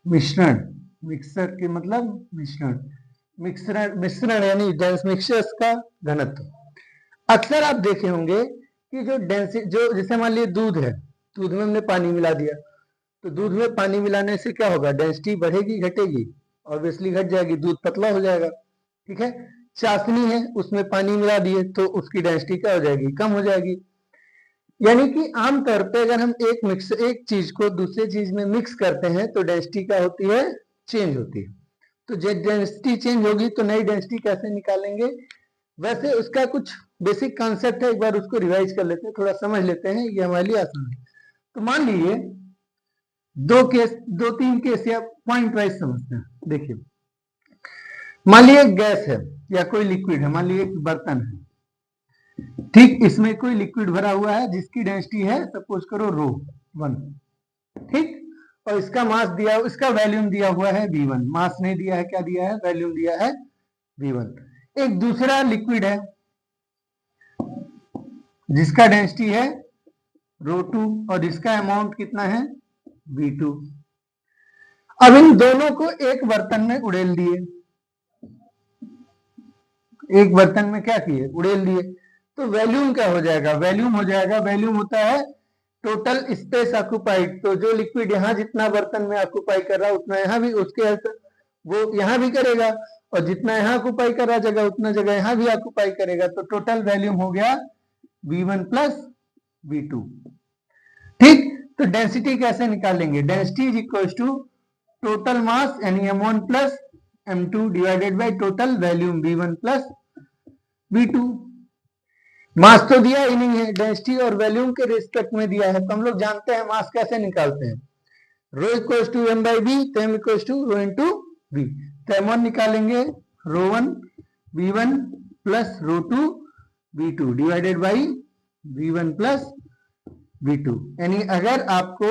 मिश्रण, मिक्सर के मतलब मिश्रण, मिश्रण यानी मिक्सचर्स का घनत्व। अक्सर आप देखे होंगे कि जो जैसे मान लीजिए दूध है, दूध में हमने पानी मिला दिया, तो दूध में पानी मिलाने से क्या होगा, डेंसिटी बढ़ेगी घटेगी, ऑब्वियसली घट जाएगी, दूध पतला हो जाएगा। ठीक है, चाशनी है उसमें पानी मिला दिए तो उसकी डेंसिटी क्या हो जाएगी, कम हो जाएगी। यानी कि आमतौर पे अगर हम एक चीज को दूसरे चीज में मिक्स करते हैं तो डेंसिटी क्या होती है, चेंज होती है। तो जब डेंसिटी चेंज होगी तो नई डेंसिटी कैसे निकालेंगे। वैसे उसका कुछ बेसिक कॉन्सेप्ट है, एक बार उसको रिवाइज कर लेते हैं, थोड़ा समझ लेते हैं, ये हमारे लिए आसान है। तो मान लीजिए दो तीन केस या पॉइंट वाइज समझते हैं। देखिए मान लीजिए गैस है या कोई लिक्विड है, मान लीजिए एक बर्तन है, ठीक, इसमें कोई लिक्विड भरा हुआ है जिसकी डेंसिटी है सपोज करो ρ1, ठीक, और इसका मास दिया, इसका वैल्यूम दिया हुआ है V1, मास नहीं दिया है, क्या दिया है, वैल्यूम दिया है V1। एक दूसरा लिक्विड है जिसका डेंसिटी है ρ2 और इसका अमाउंट कितना है V2। अब इन दोनों को एक बर्तन में उड़ेल दिए, एक बर्तन में क्या किए, उड़ेल दिए, तो वैल्यूम क्या हो जाएगा, वैल्यूम हो जाएगा, वैल्यूम होता है टोटल स्पेस ऑक्युपाइड। तो जो लिक्विड यहाँ जितना बर्तन में ऑक्युपाई कर रहा है उतना यहाँ भी उसके वो यहाँ भी करेगा, और जितना यहाँ ऑक्युपाई कर रहा जगह उतना जगह यहाँ भी ऑक्युपाई करेगा। तो टोटल वैल्यूम हो गया V1 प्लस V2। ठीक, तो डेंसिटी कैसे निकालेंगे, density is equal to total mass यानी M1 plus M2 divided by total volume V1 plus V2। Mass तो दिया ही नहीं है, डेंसिटी और वैल्यूम के रिस्पेक्ट में दिया है, तो हम लोग जानते हैं मास कैसे निकालते हैं, rho equal to M by B, तो M equal to rho into V. तो M1 निकालेंगे ρ1 V1 plus ρ2 V2 divided by V1 plus V2। यानी अगर आपको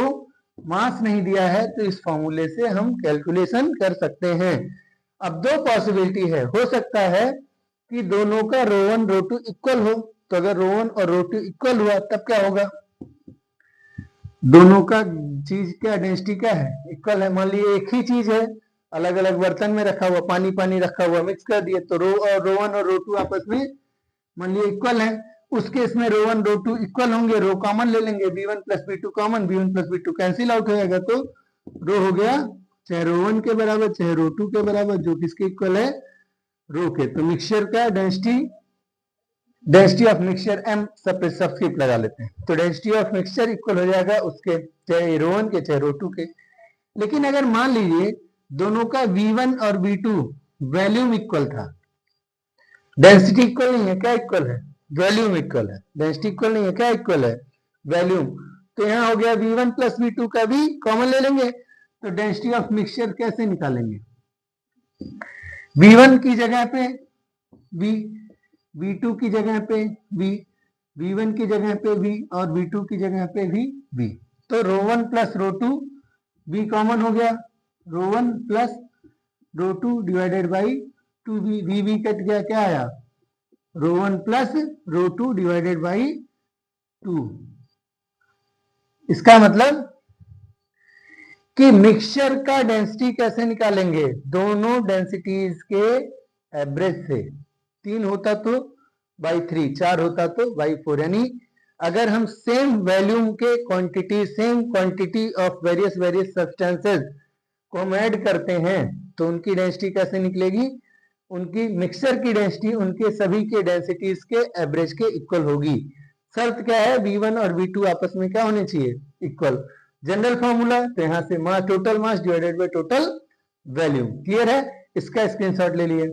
मास नहीं दिया है तो इस फॉर्मूले से हम कैलकुलेशन कर सकते हैं। अब दो पॉसिबिलिटी है, हो सकता है कि दोनों का ρ1 ρ2 इक्वल हो, तो अगर ρ1 और ρ2 इक्वल हुआ तब क्या होगा, दोनों का चीज क्या डेंसिटी क्या है, इक्वल है। मान लीजिए एक ही चीज है, अलग अलग बर्तन में रखा हुआ, पानी पानी रखा हुआ, मिक्स कर दिए, तो ρ1 और ρ2 आपस में मान लीजिए इक्वल है। उस केस में ρ1 ρ2 इक्वल होंगे, रो कॉमन ले लेंगे, V1 plus V2 common, V1 plus V2 cancel out हो जाएगा, तो रो हो गया चाहे ρ1 के बराबर चाहे ρ2 के बराबर, जो किसके इक्वल है, रो के। तो मिक्सचर का density of mixture m subscript लगा लेते हैं, तो डेंसिटी ऑफ मिक्सचर इक्वल हो जाएगा उसके चाहे ρ1 के चाहे ρ2 के। लेकिन अगर मान लीजिए दोनों का V1 और V2 वैल्यूम इक्वल था, डेंसिटी इक्वल नहीं है, क्या इक्वल है, वैल्यूम इक्वल है, डेंसिटी इक्वल नहीं है, क्या इक्वल है, वैल्यूम। तो यहाँ हो गया V1 प्लस V2 का भी कॉमन ले लेंगे, तो डेंसिटी ऑफ मिक्सचर कैसे निकालेंगे, V1 की जगह पे V, V2 की जगह पे V, V1 की जगह पे V और V2 की जगह पे भी V। तो ρ1 प्लस ρ2 V कॉमन हो गया, ρ1 plus ρ2 divided by 2V, V cut गया, क्या आया, ρ1 प्लस ρ2 डिवाइडेड बाई 2। इसका मतलब कि मिक्सचर का डेंसिटी कैसे निकालेंगे, दोनों डेंसिटीज के एवरेज से, 3 होता तो बाई 3, 4 होता तो बाई 4, यानी अगर हम सेम वॉल्यूम के quantity, same quantity of various substances को हम ऐड करते हैं तो उनकी डेंसिटी कैसे निकलेगी? उनकी मिक्सचर की डेंसिटी उनके सभी के डेंसिटीज के एवरेज के इक्वल होगी। शर्त क्या है? V1 और V2 आपस में क्या होने चाहिए? इक्वल। जनरल फॉर्मूला तो यहां से mass, total mass divided by total volume. Clear है? इसका स्क्रीनशॉट ले लिए।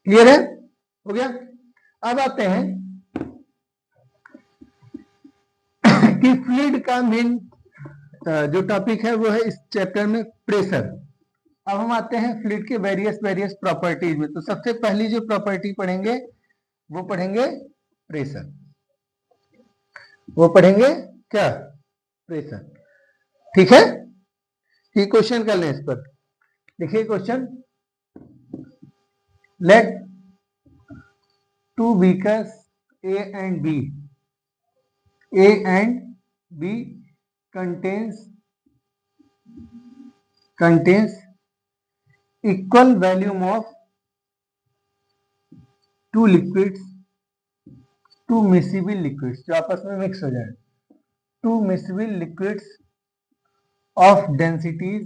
क्लियर है? हो गया? अब आते हैं कि फ्लूइड का मेन जो टॉपिक है वो है इस चैप्टर में प्रेशर। अब हम आते हैं फ्लूइड के वेरियस प्रॉपर्टीज में। तो सबसे पहली जो प्रॉपर्टी पढ़ेंगे वो पढ़ेंगे प्रेशर। वो पढ़ेंगे क्या? प्रेशर। ठीक है? ये क्वेश्चन कर लें इस पर। देखिए question, let two beakers A and B contains equal volume of two liquids, two miscible liquids जो आपस में मिक्स हो जाए, two miscible liquids of densities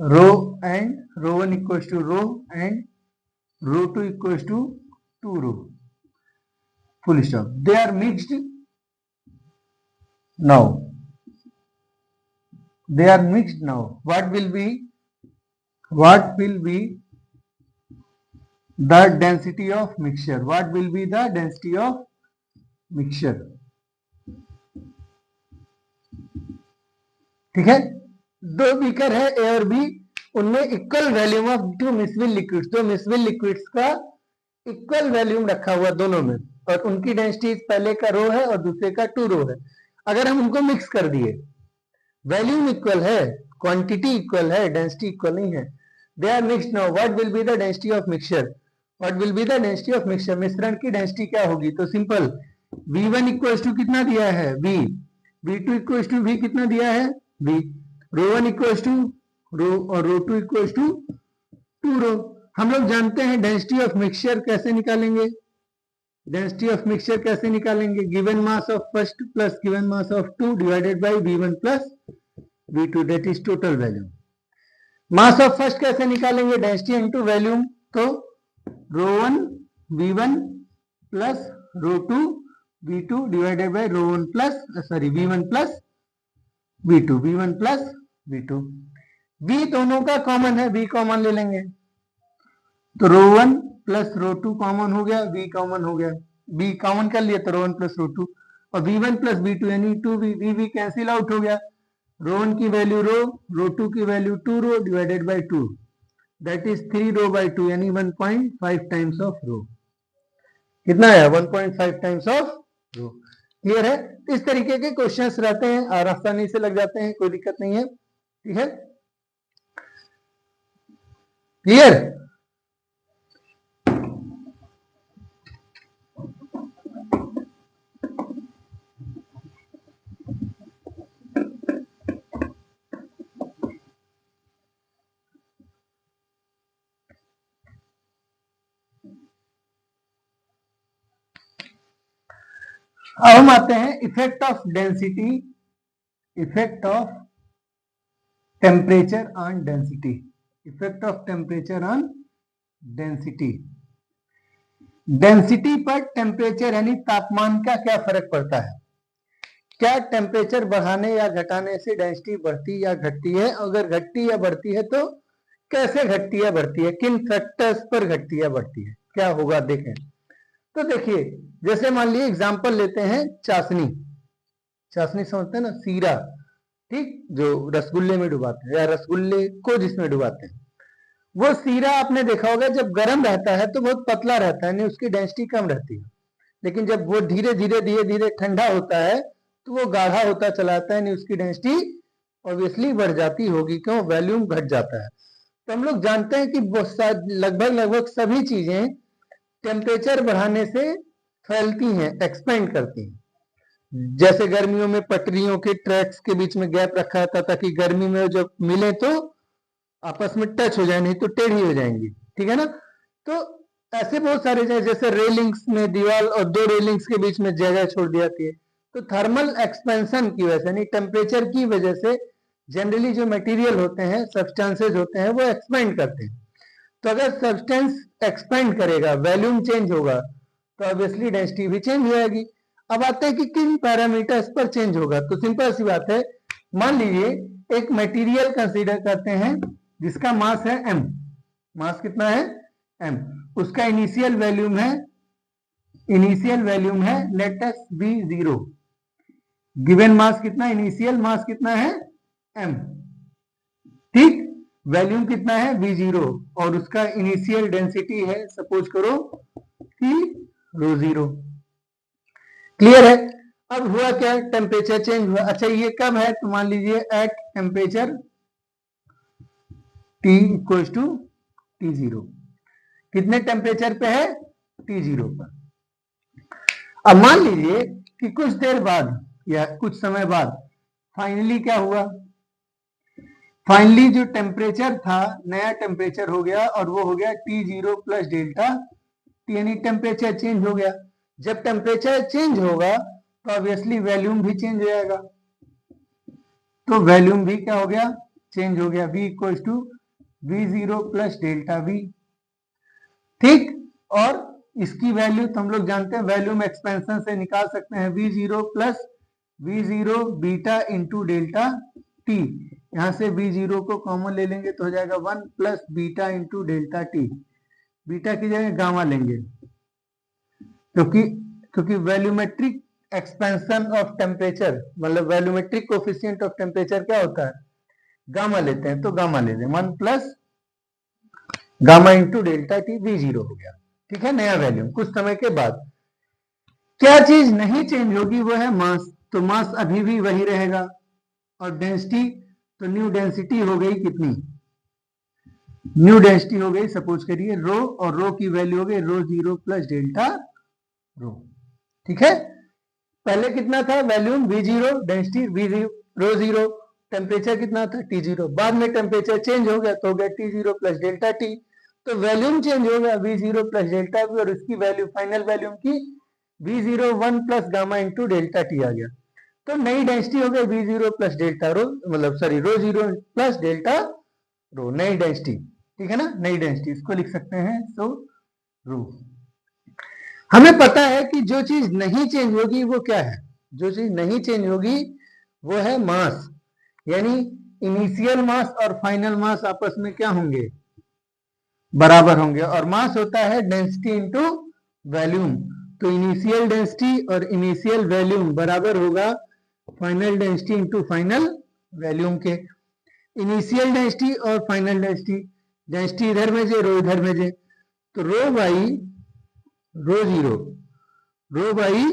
rho and rho 1 equals to rho and rho 2 equals to 2 rho. Full stop. They are mixed now. They are mixed now. What will be the density of mixture? What will be the density of mixture? ठीक है? दो beaker है A और B, उनमें equal volume of two miscible liquids, दो miscible liquids का equal volume रखा हुआ दोनों में, और उनकी डेंसिटी पहले का रो है और दूसरे का 2 रो है। अगर हम उनको मिक्स कर दिए, वॉल्यूम इक्वल है, क्वांटिटी इक्वल है, डेंसिटी इक्वल नहीं है। They are mixed now, what will be the density of mixture? What will be the density of mixture? मिश्रण की डेंसिटी क्या होगी? तो सिंपल, V1 इक्वल्स टू कितना दिया है? V। V2 equals to V कितना दिया है? V। रो 1 इक्वल्स टू रो और रो 2 इक्वल्स टू 2 रो। हम लोग जानते हैं डेंसिटी ऑफ मिक्सचर कैसे निकालेंगे? डेंसिटी ऑफ मिक्सचर कैसे निकालेंगे? Given mass of first plus given mass of 2 divided by V1 plus V2, that is total volume. Mass of first कैसे निकालेंगे? डेंसिटी इनटू वॉल्यूम, तो rho 1 V1 plus rho 2 V2 divided by rho 1 plus V1 plus V2, V1 plus V2। V दोनों का common है, V common ले लेंगे, तो rho 1 plus rho 2 common हो गया, V कॉमन हो गया, V कॉमन कर लिया तो रो 1 प्लस रो 2, और V1 प्लस V2 यानी 2V, V कैंसिल आउट हो गया। रो 1 की वैल्यू रो 2 की value 2 rho divided by 2, that is 3 rho by 2 यानी 1.5 टाइम्स ऑफ रो। कितना है? 1.5 टाइम्स ऑफ रो। क्लियर है? इस तरीके के क्वेश्चंस रहते हैं और आसानी से लग जाते हैं, कोई दिक्कत नहीं है। ठीक है? क्लियर? अब हम आते हैं effect of density, effect of temperature on density, effect of temperature on density. Density पर टेम्परेचर यानी तापमान का क्या फर्क पड़ता है? क्या टेम्परेचर बढ़ाने या घटाने से डेंसिटी बढ़ती या घटती है? अगर घटती या बढ़ती है तो कैसे घटती या बढ़ती है? किन फैक्टर्स पर घटती या बढ़ती है? क्या होगा देखें। तो देखिए, जैसे मान लीजिए एग्जांपल लेते हैं चाशनी। चाशनी समझते हैं ना, सीरा, ठीक, जो रसगुल्ले में डुबाते हैं या रसगुल्ले को जिसमें डुबाते हैं, वो सीरा आपने देखा होगा जब गर्म रहता है तो बहुत पतला रहता है, नहीं उसकी डेंसिटी कम रहती है, लेकिन जब वो धीरे धीरे धीरे धीरे ठंडा होता है तो वो गाढ़ा होता चला जाता है, नहीं उसकी डेंसिटी ऑब्वियसली बढ़ जाती होगी, क्यों, वॉल्यूम घट जाता है। तो हम लोग जानते हैं कि लगभग लगभग सभी चीजें टेम्परेचर बढ़ाने से फैलती हैं, एक्सपेंड करती हैं। जैसे गर्मियों में पटरियों के ट्रैक्स के बीच में गैप रखा जाता था ताकि गर्मी में जब मिले तो आपस में टच हो जाए, नहीं तो टेढ़ी हो जाएंगी, ठीक है ना। तो ऐसे बहुत सारे जगह, जैसे रेलिंग्स में दीवार और दो रेलिंग्स के बीच में जगह छोड़ दी जाती है, तो थर्मल एक्सपेंशन की वजह से, नहीं टेम्परेचर की वजह से जनरली जो मटेरियल होते हैं, सब्सटेंसेज होते हैं, वो एक्सपेंड करते हैं। तो अगर सब्सटेंस एक्सपेंड करेगा, वॉल्यूम चेंज होगा, तो ऑब्वियसली डेंसिटी भी चेंज हो जाएगी। अब आते हैं कि किन पैरामीटर्स पर चेंज होगा। तो सिंपल सी बात है, मान लीजिए एक मटेरियल कंसीडर करते हैं जिसका मास है m, मास कितना है m, उसका इनिशियल वॉल्यूम है let us v0, given mass कितना, इनिशियल मास कितना है m, ठीक, वॉल्यूम कितना है v0 और उसका इनिशियल डेंसिटी है सपोज करो कि ρ0। क्लियर है। अब हुआ क्या, टेम्परेचर चेंज हुआ। अच्छा ये कब है, तो मान लीजिए at temperature T equals to T0, कितने टेम्परेचर पे है, T0 पर। अब मान लीजिए कि कुछ देर बाद या कुछ समय बाद फाइनली क्या हुआ, फाइनली जो टेम्परेचर था नया टेम्परेचर हो गया और वो हो गया T0 प्लस डेल्टा T, यानी टेम्परेचर चेंज हो गया। जब टेम्परेचर चेंज होगा तो ऑब्वियसली वॉल्यूम भी चेंज हो जाएगा, तो वॉल्यूम भी क्या हो गया, चेंज हो गया, V equals to V0 plus delta V, ठीक। और इसकी वैल्यू तो हम लोग जानते हैं, वॉल्यूम एक्सपेंशन से निकाल सकते हैं, V0 plus V0 beta into delta T, यहां से V0 को कॉमन ले लेंगे तो हो जाएगा 1 plus beta into delta T, beta की जगह गामा लेंगे क्योंकि वॉल्यूमेट्रिक एक्सपेंशन ऑफ टेम्परेचर, मतलब वॉल्यूमेट्रिक कोफिशिएंट ऑफ टेम्परेचर क्या होता है, गामा लेते हैं, तो गामा ले लें 1 plus gamma into delta T, V0 हो गया, ठीक है, नया वैल्यूम। कुछ समय के बाद क्या चीज नहीं चेंज होगी, वो है मास, तो मास अभी भी वही रहेगा, और डेंसिटी, तो न्यू डेंसिटी हो गई कितनी, न्यू डेंसिटी हो गई सपोज करिए रो, और रो की वैल्यू हो गई ρ0 प्लस डेल्टा रो, ठीक है। पहले कितना था volume V0, density V0 ρ0, temperature कितना था T0, बाद में टेम्परेचर चेंज हो गया तो हो गया T0 प्लस डेल्टा T, तो वॉल्यूम चेंज हो गया V0 प्लस डेल्टा V, और उसकी वैल्यू फाइनल वॉल्यूम की V0 1 plus gamma into delta T आ गया, तो नई डेंसिटी हो गई V0 प्लस डेल्टा रो, मतलब सॉरी ρ0 प्लस डेल्टा रो, नई डेंसिटी, ठीक है ना, नई डेंसिटी, इसको लिख सकते हैं सो रो। हमें पता है कि जो चीज नहीं चेंज होगी वो क्या है, जो चीज नहीं चेंज होगी वो है मास, यानी इनिशियल मास और फाइनल मास आपस में क्या होंगे, बराबर होंगे, और मास होता है डेंसिटी इंटू वॉल्यूम, तो इनिशियल डेंसिटी और इनिशियल वॉल्यूम बराबर होगा final density into final volume के। इनिशियल डेंसिटी और फाइनल डेंसिटी, डेंसिटी इधर में जे, रो इधर में जे, तो rho by ρ0, rho by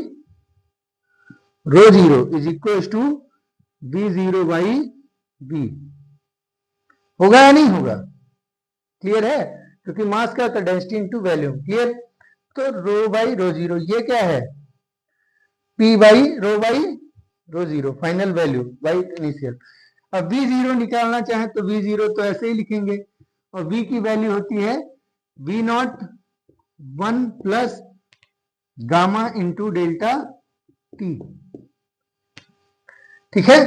ρ0 is equal to V0 by V, होगा या नहीं होगा, क्लियर है, क्योंकि मास का होता है डेंसिटी इंटू वॉल्यूम, क्लियर। तो रो बाई ρ0 ये क्या है, P by ρ0 final value by initial. अब V0 निकालना चाहे तो V0 तो ऐसे ही लिखेंगे, और V की वैल्यू होती है V0 1 plus gamma into delta T, ठीक है।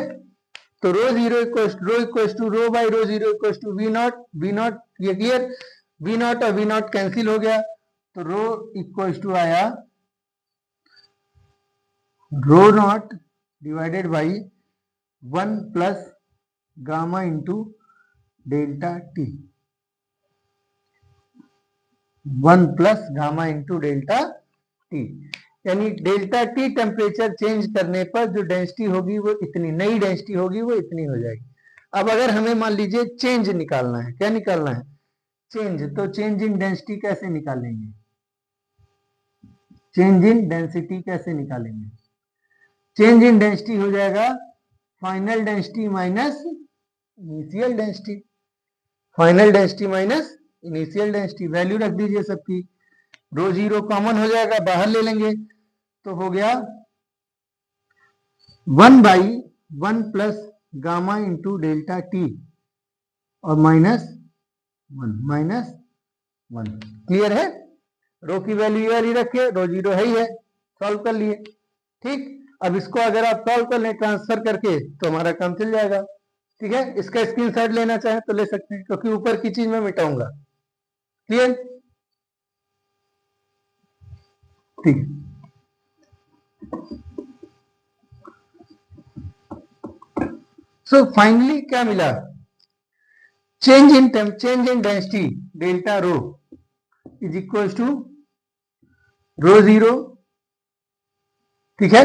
तो ρ0 rho by ρ0 equals to V0, ये क्लियर, V0 और V0 कैंसिल हो गया, तो रो इक्वल्स टू आया ρ0 divided by 1 plus gamma into delta T, 1 plus gamma into delta T, यानी डेल्टा T टेम्परेचर चेंज करने पर जो डेंसिटी होगी वो इतनी, नई डेंसिटी होगी वो इतनी हो जाएगी। अब अगर हमें मान लीजिए चेंज निकालना है, क्या निकालना है, चेंज, तो चेंज इन डेंसिटी कैसे निकालेंगे, चेंज इन डेंसिटी कैसे निकालेंगे? चेंज इन डेंसिटी हो जाएगा final density minus initial density, final density minus initial density. Value रख दीजिए सबकी, रो जीरो कॉमन हो जाएगा, बाहर ले लेंगे तो हो गया 1/1 plus gamma into delta T और माइनस वन। क्लियर है? रो की वैल्यू ये वाली रखे, रो जीरो है ही है, सॉल्व कर लिए। ठीक, अब इसको अगर आप सॉल्व कर लें ट्रांसफर करके तो हमारा काम चल जाएगा। ठीक है, इसका स्क्रीनशॉट लेना चाहे तो ले सकते हैं, क्योंकि ऊपर की चीज मैं मिटाऊंगा। क्लियर? ठीक, सो फाइनली क्या मिला? Change in density delta rho is equal to rho zero, ठीक है,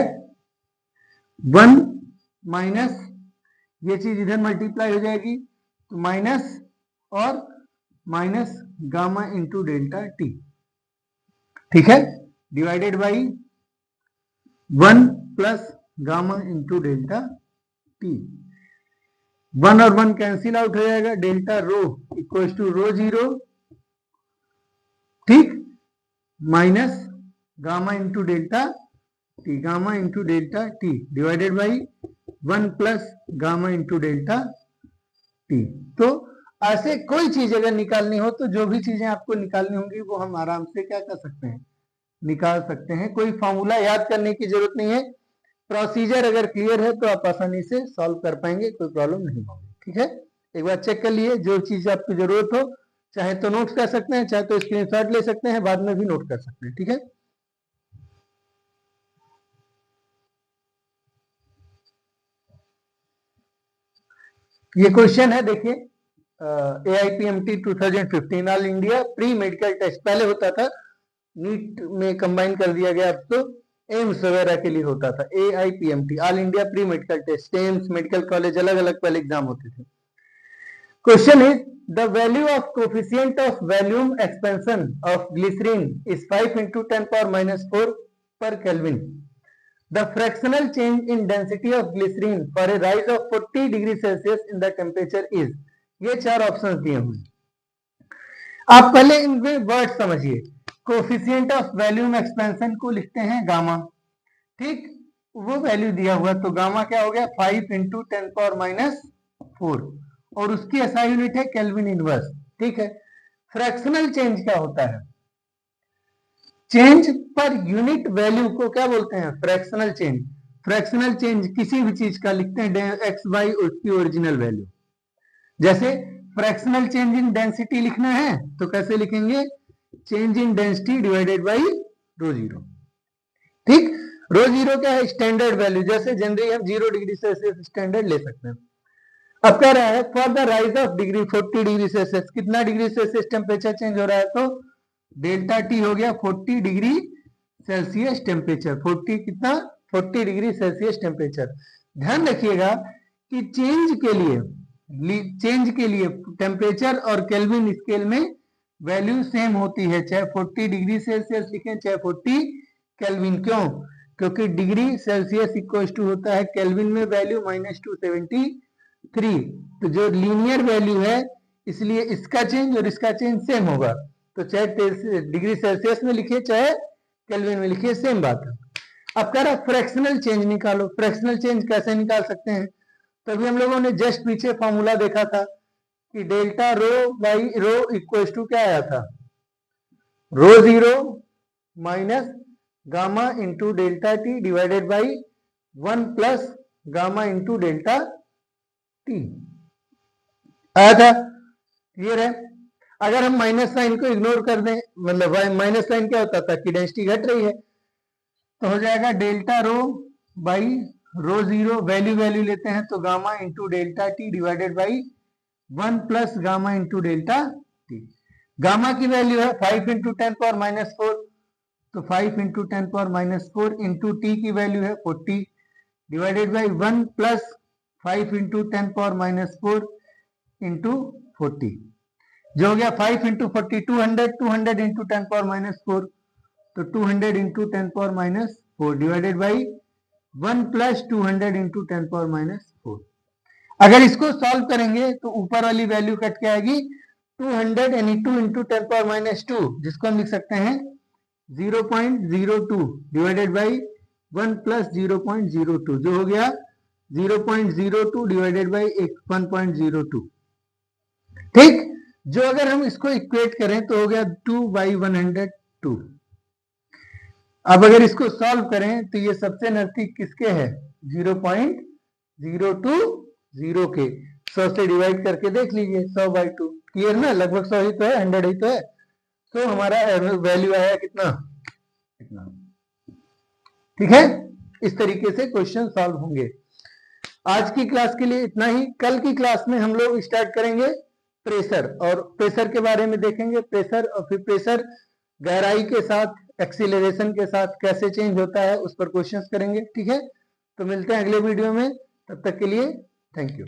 1 माइनस ये चीज इधर मल्टीप्लाई हो जाएगी तो माइनस और minus gamma into delta T, ठीक है, divided by 1 plus gamma into delta T. 1 और 1 कैंसिल आउट हो जाएगा, delta rho equal to rho zero, ठीक, minus gamma into delta T, gamma into delta T divided by 1 plus gamma into delta T. तो ऐसे कोई चीज अगर निकालनी हो तो जो भी चीजें आपको निकालनी होंगी वो हम आराम से क्या कर सकते हैं, निकाल सकते हैं। कोई फॉर्मूला याद करने की जरूरत नहीं है, प्रोसीजर अगर क्लियर है तो आप आसानी से सॉल्व कर पाएंगे, कोई प्रॉब्लम नहीं होगी। ठीक है, एक बार चेक कर लिए, जो चीज आपकी जरूरत हो चाहे तो नोट कर सकते हैं, चाहे तो स्क्रीनशॉट ले सकते हैं, बाद में भी नोट कर सकते हैं। ठीक है, ये क्वेश्चन है, देखिए AIPMT 2015 all India pre medical test, पहले होता था नीट में कंबाइन कर दिया गया, अब तो एम्स वगैरह के लिए होता था। AIPMT all India pre medical test, AIIMS medical college अलग अलग पहले एग्जाम होते थे। Question is the value of coefficient of volume expansion of glycerine is 5 into 10⁻⁴ per Kelvin. The fractional change in density of glycerine for a rise of 40 degree Celsius in the temperature is, ये 4 option दिए हुए। आप पहले इनमें word समझिए। Coefficient of volume expansion को लिखते हैं गामा, ठीक, वो वैल्यू दिया हुआ तो गामा क्या हो गया 5 into 10⁻⁴, और उसकी एसआई यूनिट है केल्विन इनवर्स। ठीक है, फ्रैक्शनल चेंज क्या होता है? चेंज पर यूनिट वैल्यू को क्या बोलते हैं? Fractional change. फ्रैक्शनल चेंज किसी भी चीज का लिखते हैं एक्स बाई उसकी ओरिजिनल वैल्यू। जैसे फ्रैक्शनल चेंज इन डेंसिटी लिखना है तो कैसे लिखेंगे? Change in density divided by rho zero. ठीक, रो जीरो क्या है? स्टैंडर्ड वैल्यू, जैसे जनरली हम 0 डिग्री सेल्सियस स्टैंडर्ड ले सकते हैं। अब कह रहा है for the rise of degree 40 degree Celsius, कितना डिग्री सेल्सियस टेम्परेचर चेंज हो रहा है? तो डेल्टा टी हो गया 40 डिग्री सेल्सियस टेम्परेचर। 40 कितना? 40 डिग्री सेल्सियस टेम्परेचर। ध्यान रखिएगा कि चेंज के लिए टेम्परेचर और केल्विन स्केल में वैल्यू सेम होती है, चाहे 40 डिग्री सेल्सियस लिखें चाहे 40 केल्विन। क्यों? क्योंकि डिग्री सेल्सियस इक्वल टू होता है केल्विन में वैल्यू -273, तो जो लीनियर वैल्यू है इसलिए इसका चेंज और इसका चेंज सेम होगा। तो चाहे डिग्री सेल्सियस में लिखिए चाहे केल्विन में लिखिए, सेम बात है। अब कह रहा है फ्रैक्शनल चेंज निकालो। फ्रैक्शनल चेंज कैसे निकाल सकते हैं? तभी हम लोगों ने जस्ट पीछे फॉर्मूला देखा था कि delta rho by rho equal to क्या आया था? Rho zero minus gamma into delta T divided by 1 plus gamma into delta T आया था। क्लियर है? अगर हम माइनस साइन को इग्नोर कर दें, मतलब माइनस साइन क्या होता था कि डेंसिटी घट रही है, तो हो जाएगा delta rho by row zero, value लेते हैं तो gamma into delta T divided by 1 plus gamma into delta T. Gamma की वैल्यू है 5 into 10⁻⁴, तो 5 into 10⁻⁴ इंटू टी की वैल्यू है 40 divided by 1 plus 5 into 10⁻⁴ into 40। जो हो गया 5 इंटू 40 200, 200 इंटू 10 पावर माइनस 4, तो 200 into 10 power minus 4 divided by 1 plus 200 into 10 power minus 4। अगर इसको सॉल्व करेंगे तो ऊपर वाली वैल्यू कट के आएगी 200 यानी 2 इंटू 10 पावर माइनस 2, जिसको हम लिख सकते हैं 0.02 डिवाइडेड बाई 1 प्लस 0.02, जो हो गया 0.02 डिवाइडेड बाई 1.02। ठीक, जो अगर हम इसको इक्वेट करें तो हो गया 2/102। अब अगर इसको सॉल्व करें तो ये सबसे नजदीक किसके है, 0.020 के। 100 से डिवाइड करके देख लीजिए, 100/2 क्लियर ना, लगभग 100 ही तो है, 100 ही तो है। तो हमारा वैल्यू आया कितना, इतना। ठीक है, इस तरीके से क्वेश्चन सॉल्व होंगे। आज की क्लास के लिए इतना ही। कल की क्लास में हम लोग स्टार्ट करेंगे प्रेशर, और प्रेशर के बारे में देखेंगे, प्रेशर और फिर प्रेशर गहराई के साथ एक्सीलरेशन के साथ कैसे चेंज होता है उस पर क्वेश्चंस करेंगे। ठीक है, तो मिलते हैं अगले वीडियो में, तब तक के लिए थैंक यू।